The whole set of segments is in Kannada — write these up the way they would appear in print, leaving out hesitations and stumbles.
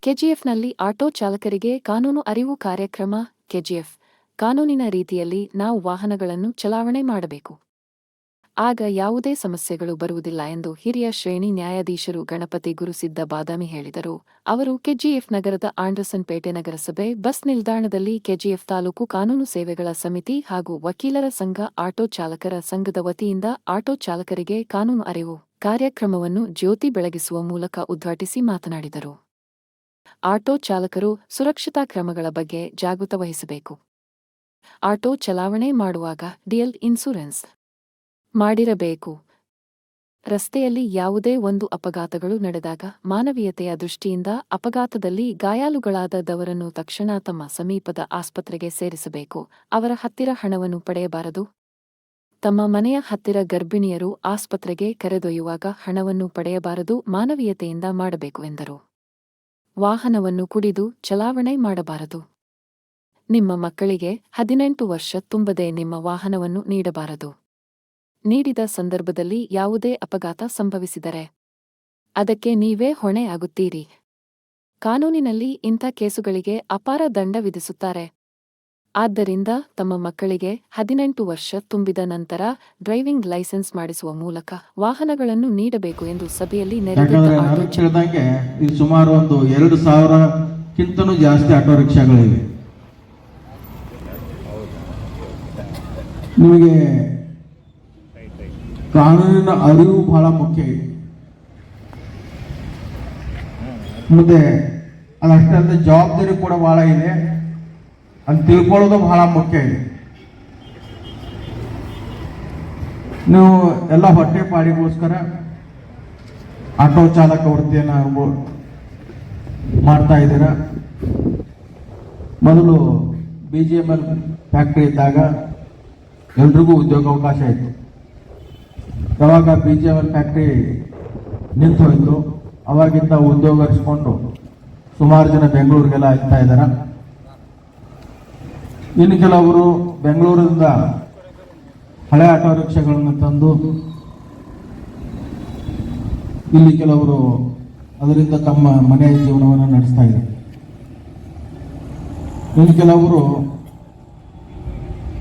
ಕೆಜಿಎಫ್ನಲ್ಲಿ ಆಟೋ ಚಾಲಕರಿಗೆ ಕಾನೂನು ಅರಿವು ಕಾರ್ಯಕ್ರಮ. ಕೆಜಿಎಫ್ ಕಾನೂನಿನ ರೀತಿಯಲ್ಲಿ ನಾವು ವಾಹನಗಳನ್ನು ಚಲಾವಣೆ ಮಾಡಬೇಕು. ಆಗ ಯಾವುದೇ ಸಮಸ್ಯೆಗಳು ಬರುವುದಿಲ್ಲ ಎಂದು ಹಿರಿಯ ಶ್ರೇಣಿ ನ್ಯಾಯಾಧೀಶರು ಗಣಪತಿ ಗುರುಸಿದ್ದ ಬಾದಾಮಿ ಹೇಳಿದರು. ಅವರು ಕೆಜಿಎಫ್ ನಗರದ ಆಂಡರ್ಸನ್ ಪೇಟೆ ನಗರಸಭೆ ಬಸ್ ನಿಲ್ದಾಣದಲ್ಲಿ ಕೆಜಿಎಫ್ ತಾಲೂಕು ಕಾನೂನು ಸೇವೆಗಳ ಸಮಿತಿ ಹಾಗೂ ವಕೀಲರ ಸಂಘ ಆಟೋ ಚಾಲಕರ ಸಂಘದ ವತಿಯಿಂದ ಆಟೋ ಚಾಲಕರಿಗೆ ಕಾನೂನು ಅರಿವು ಕಾರ್ಯಕ್ರಮವನ್ನು ಜ್ಯೋತಿ ಬೆಳಗಿಸುವ ಮೂಲಕ ಉದ್ಘಾಟಿಸಿ ಮಾತನಾಡಿದರು. ಆಟೋ ಚಾಲಕರು ಸುರಕ್ಷತಾ ಕ್ರಮಗಳ ಬಗ್ಗೆ ಜಾಗೃತ ವಹಿಸಬೇಕು. ಆಟೋ ಚಲಾವಣೆ ಮಾಡುವಾಗ ಡಿಎಲ್ ಇನ್ಸೂರೆನ್ಸ್ ಮಾಡಿರಬೇಕು. ರಸ್ತೆಯಲ್ಲಿ ಯಾವುದೇ ಒಂದು ಅಪಘಾತಗಳು ನಡೆದಾಗ ಮಾನವೀಯತೆಯ ದೃಷ್ಟಿಯಿಂದ ಅಪಘಾತದಲ್ಲಿ ಗಾಯಾಳುಗಳಾದವರನ್ನು ತಕ್ಷಣ ತಮ್ಮ ಸಮೀಪದ ಆಸ್ಪತ್ರೆಗೆ ಸೇರಿಸಬೇಕು. ಅವರ ಹತ್ತಿರ ಹಣವನ್ನು ಪಡೆಯಬಾರದು. ತಮ್ಮ ಮನೆಯ ಹತ್ತಿರ ಗರ್ಭಿಣಿಯರು ಆಸ್ಪತ್ರೆಗೆ ಕರೆದೊಯ್ಯುವಾಗ ಹಣವನ್ನು ಪಡೆಯಬಾರದು. ಮಾನವೀಯತೆಯಿಂದ ಮಾಡಬೇಕು ಎಂದರು. ವಾಹನವನ್ನು ಕುಡಿದು ಚಲಾವಣೆ ಮಾಡಬಾರದು. ನಿಮ್ಮ ಮಕ್ಕಳಿಗೆ 18 ವರ್ಷ ತುಂಬದೆ ನಿಮ್ಮ ವಾಹನವನ್ನು ನೀಡಬಾರದು. ನೀಡಿದ ಸಂದರ್ಭದಲ್ಲಿ ಯಾವುದೇ ಅಪಘಾತ ಸಂಭವಿಸಿದರೆ ಅದಕ್ಕೆ ನೀವೇ ಹೊಣೆ ಆಗುತ್ತೀರಿ. ಕಾನೂನಿನಲ್ಲಿ ಇಂಥ ಕೇಸುಗಳಿಗೆ ಅಪಾರ ದಂಡ ವಿಧಿಸುತ್ತಾರೆ. ಆದ್ದರಿಂದ ತಮ್ಮ ಮಕ್ಕಳಿಗೆ 18 ವರ್ಷ ತುಂಬಿದ ನಂತರ ಡ್ರೈವಿಂಗ್ ಲೈಸೆನ್ಸ್ ಮಾಡಿಸುವ ಮೂಲಕ ವಾಹನಗಳನ್ನು ನೀಡಬೇಕು ಎಂದು ಸಭೆಯಲ್ಲಿ ನೆರೆದಿದ್ದ ಸುಮಾರು ಒಂದು 2,000ಕ್ಕಿಂತನೂ ಜಾಸ್ತಿ ಆಟೋ ರಿಕ್ಷಾಗಳಿವೆ. ನಿಮಗೆ ಕಾನೂನಿನ ಅರಿವು ಬಹಳ ಮುಖ್ಯ ಇದೆ. ಮತ್ತೆ ಅದಷ್ಟೇ ಅಲ್ಲದೆ ಜವಾಬ್ದಾರಿ ಕೂಡ ಬಹಳ ಇದೆ ಅಂತ ತಿಳ್ಕೊಳ್ಳೋದು ಬಹಳ ಮುಖ್ಯ ಇದೆ. ನೀವು ಎಲ್ಲ ಹೊಟ್ಟೆ ಪಾಡಿಗೋಸ್ಕರ ಆಟೋ ಚಾಲಕ ವೃತ್ತಿಯನ್ನು ಮಾಡ್ತಾ ಇದ್ದೀರಾ. ಮೊದಲು BGML ಫ್ಯಾಕ್ಟ್ರಿ ಇದ್ದಾಗ ಎಲ್ರಿಗೂ ಉದ್ಯೋಗಾವಕಾಶ ಇತ್ತು. ಯಾವಾಗ BGML ಫ್ಯಾಕ್ಟ್ರಿ ನಿಂತು ಹೋಯಿತು ಅವಾಗಿಂದ ಉದ್ಯೋಗಿಸ್ಕೊಂಡು ಸುಮಾರು ಜನ ಬೆಂಗಳೂರಿಗೆಲ್ಲ ಆಗ್ತಾ ಇದ್ದಾರೆ. ಇನ್ನು ಕೆಲವರು ಬೆಂಗಳೂರಿಂದ ಹಳೆ ಆಟೋ ರಿಕ್ಷಾಗಳನ್ನು ತಂದು ಇಲ್ಲಿ ಕೆಲವರು ಅದರಿಂದ ತಮ್ಮ ಮನೆಯ ಜೀವನವನ್ನು ನಡೆಸ್ತಾ ಇದ್ದಾರೆ. ಇನ್ನು ಕೆಲವರು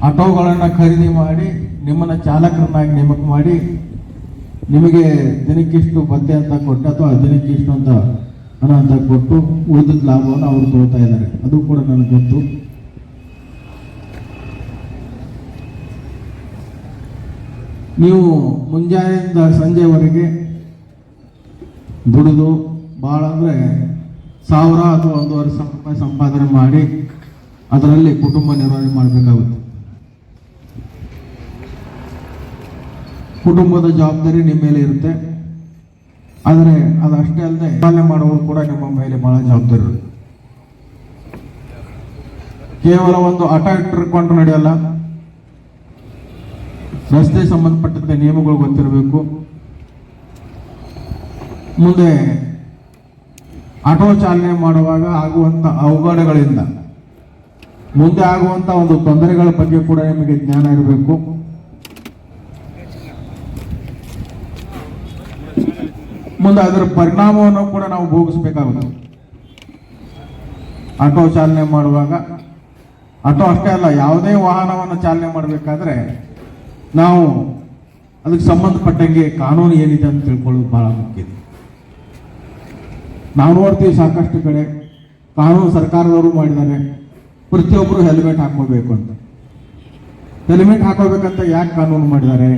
ಆಟೋಗಳನ್ನು ಖರೀದಿ ಮಾಡಿ ನಿಮ್ಮನ್ನು ಚಾಲಕರನ್ನಾಗಿ ನೇಮಕ ಮಾಡಿ ನಿಮಗೆ ದಿನಕ್ಕಿಷ್ಟು ಭತ್ಯೆ ಅಂತ ಕೊಟ್ಟು ಅಥವಾ ದಿನಕ್ಕಿಷ್ಟು ಅಂತ ಹಣ ಅಂತ ಕೊಟ್ಟು ಉಳಿದ ಲಾಭವನ್ನು ಅವರು ತಗೋತಾ ಇದ್ದಾರೆ. ಅದು ಕೂಡ ನನಗೆ ಗೊತ್ತು. ನೀವು ಮುಂಜಾನೆಯಿಂದ ಸಂಜೆವರೆಗೆ ದುಡಿದು ಭಾಳ ಅಂದರೆ 1,000 ಅಥವಾ 1,500 ರೂಪಾಯಿ ಸಂಪಾದನೆ ಮಾಡಿ ಅದರಲ್ಲಿ ಕುಟುಂಬ ನಿರ್ವಹಣೆ ಮಾಡಬೇಕಾಗುತ್ತೆ. ಕುಟುಂಬದ ಜವಾಬ್ದಾರಿ ನಿಮ್ಮ ಮೇಲೆ ಇರುತ್ತೆ. ಆದರೆ ಅದಷ್ಟೇ ಅಲ್ಲದೆ ಪಾಲನೆ ಮಾಡುವುದು ಕೂಡ ನಿಮ್ಮ ಮೇಲೆ ಬಹಳ ಜವಾಬ್ದಾರಿ ಇರುತ್ತೆ. ಕೇವಲ ಒಂದು ಆಟೋ ಇಟ್ಟುಕೊಂಡು ನಡೆಯಲ್ಲ. ರಸ್ತೆ ಸಂಬಂಧಪಟ್ಟಂತೆ ನಿಯಮಗಳು ಗೊತ್ತಿರಬೇಕು. ಮುಂದೆ ಆಟೋ ಚಾಲನೆ ಮಾಡುವಾಗ ಆಗುವಂಥ ಅವಘಡಗಳಿಂದ ಮುಂದೆ ಆಗುವಂಥ ಒಂದು ತೊಂದರೆಗಳ ಬಗ್ಗೆ ಕೂಡ ನಿಮಗೆ ಜ್ಞಾನ ಇರಬೇಕು. ಮುಂದೆ ಅದರ ಪರಿಣಾಮವನ್ನು ಕೂಡ ನಾವು ಭೋಗಿಸ್ಬೇಕಾಗುತ್ತೆ. ಆಟೋ ಚಾಲನೆ ಮಾಡುವಾಗ ಆಟೋ ಅಷ್ಟೇ ಅಲ್ಲ, ಯಾವುದೇ ವಾಹನವನ್ನು ಚಾಲನೆ ಮಾಡಬೇಕಾದ್ರೆ ನಾವು ಅದಕ್ಕೆ ಸಂಬಂಧಪಟ್ಟಂಗೆ ಕಾನೂನು ಏನಿದೆ ಅಂತ ತಿಳ್ಕೊಳ್ಳೋದು ಬಹಳ ಮುಖ್ಯ. ನಾವು ನೋಡ್ತೀವಿ ಸಾಕಷ್ಟು ಕಡೆ ಕಾನೂನು ಸರ್ಕಾರದವರು ಮಾಡಿದ್ದಾರೆ, ಪ್ರತಿಯೊಬ್ಬರು ಹೆಲ್ಮೆಟ್ ಹಾಕೋಬೇಕು ಅಂತ. ಹೆಲ್ಮೆಟ್ ಹಾಕೋಬೇಕಂತ ಯಾಕೆ ಕಾನೂನು ಮಾಡಿದ್ದಾರೆ?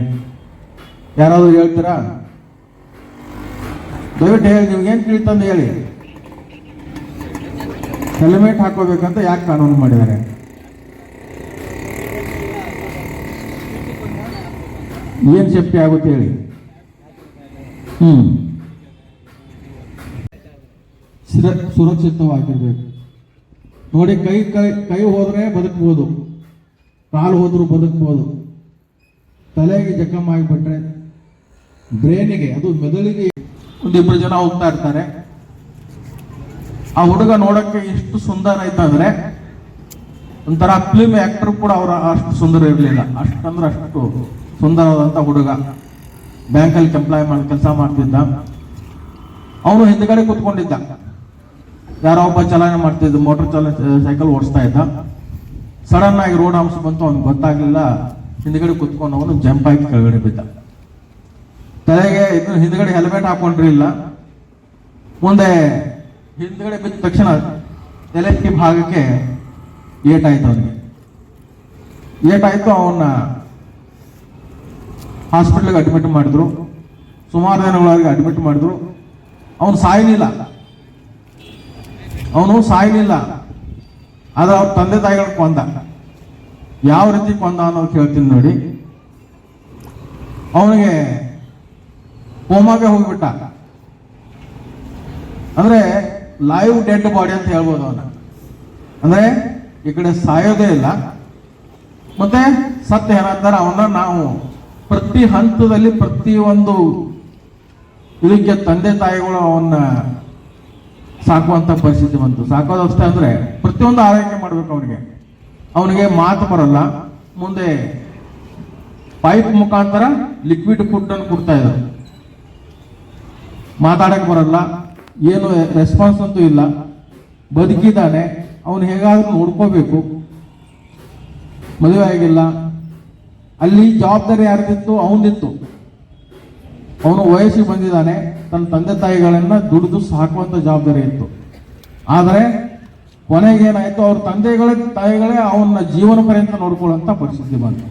ಯಾರಾದರೂ ಹೇಳ್ತೀರಾ? ದಯವಿಟ್ಟು ಹೇಳಿ, ನಿಮ್ಗೇನು ತಿಳಿತಂದು ಹೇಳಿ. ಹೆಲ್ಮೆಟ್ ಹಾಕೋಬೇಕಂತ ಯಾಕೆ ಕಾನೂನು ಮಾಡಿದ್ದಾರೆ? ಏನ್ ಸೇಫ್ಟಿ ಆಗುತ್ತೆ ಹೇಳಿ. ಸುರಕ್ಷಿತವಾಗಿರ್ಬೇಕು. ನೋಡಿ, ಕೈ ಹೋದ್ರೆ ಬದುಕ್ಬೋದು, ಕಾಲು ಹೋದ್ರೂ ಬದುಕ್ಬೋದು. ತಲೆಗೆ ಜಖಮ್ ಆಗಿಬಿಟ್ರೆ ಬ್ರೇನಿಗೆ, ಅದು ಮೆದುಳಿಗೆ. ಒಂದಿಬ್ಬರು ಜನ ಹೋಗ್ತಾ ಇರ್ತಾರೆ. ಆ ಹುಡುಗ ನೋಡಕ್ಕೆ ಎಷ್ಟು ಸುಂದರ ಆಯ್ತಂದ್ರೆ ಒಂಥರ ಫಿಲ್ಮ್ ಆಕ್ಟರ್ ಕೂಡ ಅವರ ಅಷ್ಟು ಸುಂದರ ಇರಲಿಲ್ಲ. ಅಷ್ಟಂದ್ರೆ ಅಷ್ಟು ಸುಂದರವಾದಂಥ ಹುಡುಗ. ಬ್ಯಾಂಕಲ್ಲಿ ಕೆಲಸ ಮಾಡ್ತಿದ್ದ. ಅವನು ಹಿಂದ್ಗಡೆ ಕೂತ್ಕೊಂಡಿದ್ದ. ಯಾರೋ ಒಬ್ಬ ಚಲಾವಣೆ ಮಾಡ್ತಿದ್ದ, ಮೋಟರ್ ಸೈಕಲ್ ಓಡಿಸ್ತಾ ಇದ್ದ. ಸಡನ್ ಆಗಿ ರೋಡ್ ಅಂಶ ಬಂತು, ಅವ್ನಿಗೆ ಗೊತ್ತಾಗ್ಲಿಲ್ಲ. ಹಿಂದ್ಗಡೆ ಕುತ್ಕೊಂಡು ಅವನು ಜಂಪ್ ಆಗಿ ಕೆಳಗಡೆ ಬಿದ್ದ. ತಲೆಗೆ ಹಿಂದ್ಗಡೆ ಹೆಲ್ಮೆಟ್ ಹಾಕೊಂಡ್ರಿಲ್ಲ. ಮುಂದೆ ಹಿಂದ್ಗಡೆ ಬಿದ್ದ ತಕ್ಷಣ ತಲೆ ಭಾಗಕ್ಕೆ ಏಟಾಯ್ತು. ಅವನಿಗೆ ಏಟಾಯ್ತು. ಅವನ್ನ ಹಾಸ್ಪಿಟ್ಲಿಗೆ ಅಡ್ಮಿಟ್ ಮಾಡಿದ್ರು. ಸುಮಾರು ದಿನಗಳವರೆಗೆ ಅಡ್ಮಿಟ್ ಮಾಡಿದ್ರು. ಅವನು ಸಾಯಲಿಲ್ಲ. ಆದ್ರೆ ಅವ್ರ ತಂದೆ ತಾಯಿಗಳು ಕೊಂದ. ಯಾವ ರೀತಿ ಕೊಂದ ಅನ್ನೋದು ಕೇಳ್ತೀನಿ ನೋಡಿ. ಅವನಿಗೆ ಕೋಮಾಗೆ ಹೋಗ್ಬಿಟ್ಟ. ಅಂದ್ರೆ ಲೈವ್ ಡೆಡ್ ಬಾಡಿ ಅಂತ ಹೇಳ್ಬೋದು ಅವನ. ಅಂದ್ರೆ ಈ ಕಡೆ ಸಾಯೋದೇ ಇಲ್ಲ, ಮತ್ತೆ ಸತ್ಯ ಏನಂತಾರೆ, ಅವನ್ನ ನಾವು ಪ್ರತಿ ಹಂತದಲ್ಲಿ ಪ್ರತಿಯೊಂದು ಇದಕ್ಕೆ ತಂದೆ ತಾಯಿಗಳು ಅವನ್ನ ಸಾಕುವಂತ ಪರಿಸ್ಥಿತಿ ಬಂತು. ಸಾಕೋದಷ್ಟೇ ಅಂದ್ರೆ ಪ್ರತಿಯೊಂದು ಆರೈಕೆ ಮಾಡ್ಬೇಕು. ಅವನಿಗೆ ಮಾತು ಬರಲ್ಲ. ಮುಂದೆ ಪೈಪ್ ಮುಖಾಂತರ ಲಿಕ್ವಿಡ್ ಫುಡ್ ಅನ್ನು ಕೊಡ್ತಾ ಇದ್ರು. ಮಾತಾಡಕ್ ಬರಲ್ಲ, ಏನು ರೆಸ್ಪಾನ್ಸ್ ಅಂತೂ ಇಲ್ಲ. ಬದುಕಿದ್ದಾನೆ, ಅವನು ಹೇಗಾದ್ರೂ ನೋಡ್ಕೋಬೇಕು. ಮದುವೆ ಆಗಿಲ್ಲ. ಅಲ್ಲಿ ಜವಾಬ್ದಾರಿ ಯಾರ್ದಿತ್ತು? ಅವನಿತ್ತು. ಅವನು ವಯಸ್ಸಿಗೆ ಬಂದಿದ್ದಾನೆ. ತನ್ನ ತಂದೆ ತಾಯಿಗಳನ್ನ ದುಡಿದು ಸಾಕುವಂತ ಜವಾಬ್ದಾರಿ ಇತ್ತು. ಆದರೆ ಕೊನೆಗೇನಾಯ್ತು, ಅವ್ರ ತಾಯಿಗಳೇ ಅವನ ಜೀವನ ಪರ್ಯಂತ ನೋಡ್ಕೊಳ್ಳುವಂತ ಪರಿಸ್ಥಿತಿ ಬಂತು.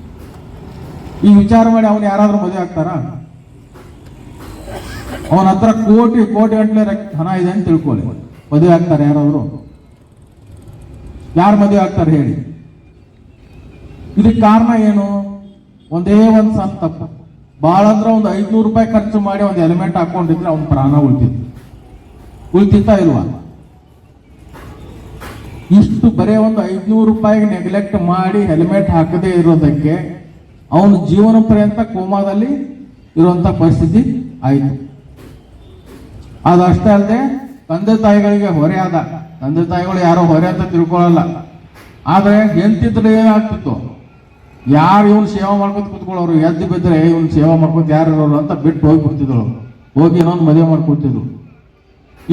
ಈ ವಿಚಾರ ಮಾಡಿ ಅವನು ಯಾರಾದ್ರೂ ಮದುವೆ ಆಗ್ತಾರ? ಅವನ ಹತ್ರ ಕೋಟಿ ಗಟ್ಟಲೆ ಹಣ ಇದೆ ಅಂತ ತಿಳ್ಕೊಳ್ಳಿ, ಮದುವೆ ಆಗ್ತಾರೆ ಯಾರಾದ್ರು? ಯಾರು ಮದುವೆ ಆಗ್ತಾರೆ ಹೇಳಿ? ಇದಕ್ಕೆ ಕಾರಣ ಏನು? ಒಂದೇ ಒಂದು ಸಣ್ಣ ತಪ್ಪು. ಬಹಳ ಅಂದ್ರೆ ಒಂದು 500 ರೂಪಾಯಿ ಖರ್ಚು ಮಾಡಿ ಒಂದು ಹೆಲ್ಮೆಟ್ ಹಾಕೊಂಡಿದ್ರೆ ಅವನ ಪ್ರಾಣ ಉಳಿತಿತ್ತಾ ಇಲ್ವಾ? ಇಷ್ಟು ಬರೇ ಒಂದು 500 ರೂಪಾಯಿಗೆ ನೆಗ್ಲೆಕ್ಟ್ ಮಾಡಿ ಹೆಲ್ಮೆಟ್ ಹಾಕದೇ ಇರೋದಕ್ಕೆ ಅವನ ಜೀವನ ಪರ್ಯಂತ ಕೋಮಾದಲ್ಲಿ ಇರುವಂತ ಪರಿಸ್ಥಿತಿ ಆಯಿತು. ಅದಷ್ಟೇ ಅಲ್ಲದೆ ತಂದೆ ತಾಯಿಗಳಿಗೆ ಹೊರೆ ಆದ. ತಂದೆ ತಾಯಿಗಳು ಯಾರೋ ಹೊರೆ ಅಂತ ತಿಳ್ಕೊಳ್ಳಲ್ಲ. ಆದ್ರೆ ಎಂತಿದ್ರೆ ಏನಾಗ್ತಿತ್ತು, ಯಾರು ಇವನು ಸೇವಾ ಮಾಡ್ಕೊತ ಕುತ್ಕೊಳ್ಳೋರು, ಎದ್ದು ಬಿದ್ದರೆ ಇವನು ಸೇವಾ ಮಾಡ್ಕೊತ ಯಾರು ಇರೋರು ಅಂತ ಬಿಟ್ಟು ಹೋಗ್ಬಿಡ್ತಿದ್ರು. ಹೋಗಿ ಇನ್ನೊಂದು ಮದುವೆ ಮಾಡ್ಕೊಡ್ತಿದ್ರು.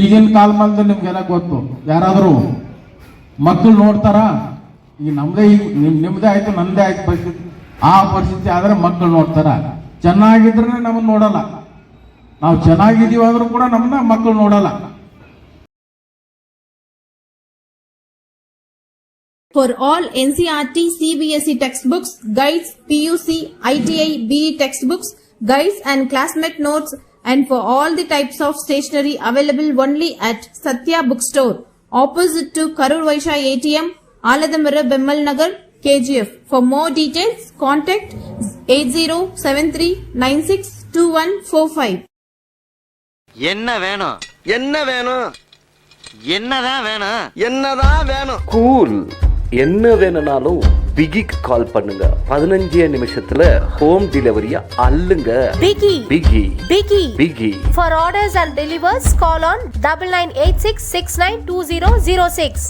ಈಗಿನ ಕಾಲಮಾನದಲ್ಲಿ ನಿಮ್ಗೆಲ್ಲ ಗೊತ್ತು. ಯಾರಾದರೂ ಮಕ್ಕಳು ನೋಡ್ತಾರ? ಈಗ ನಮ್ದೇ, ಈಗ ನಿಮ್ದೇ ಆಯ್ತು ನಂದೇ ಆಯ್ತು ಪರಿಸ್ಥಿತಿ. ಆ ಪರಿಸ್ಥಿತಿ ಆದ್ರೆ ಮಕ್ಕಳು ನೋಡ್ತಾರ? ಚೆನ್ನಾಗಿದ್ರೆ ನಮ್ಮನ್ನ ನೋಡಲ್ಲ. ನಾವು ಚೆನ್ನಾಗಿದ್ದೀವಿ ಆದ್ರೂ ಕೂಡ ನಮ್ಮನ್ನ ಮಕ್ಕಳು ನೋಡಲ್ಲ. For all NCERT, CBSE textbooks, guides, PUC, ITI, BE textbooks, guides and classmate notes, and for all the types of stationery available only at Satya Bookstore, opposite to Karur Vaishya ATM, Aladamara Bemmal Nagar, KGF. For more details, contact 8073962145. என்ன வேணும்? என்னதான் வேணும்? கூல். என்ன வேணும்னாலும் பிகிக்கு கால் பண்ணுங்க. 15 நிமிஷத்துல home டெலிவரிய அள்ளுங்க. பிகி. For orders and delivers, call on 9986692006.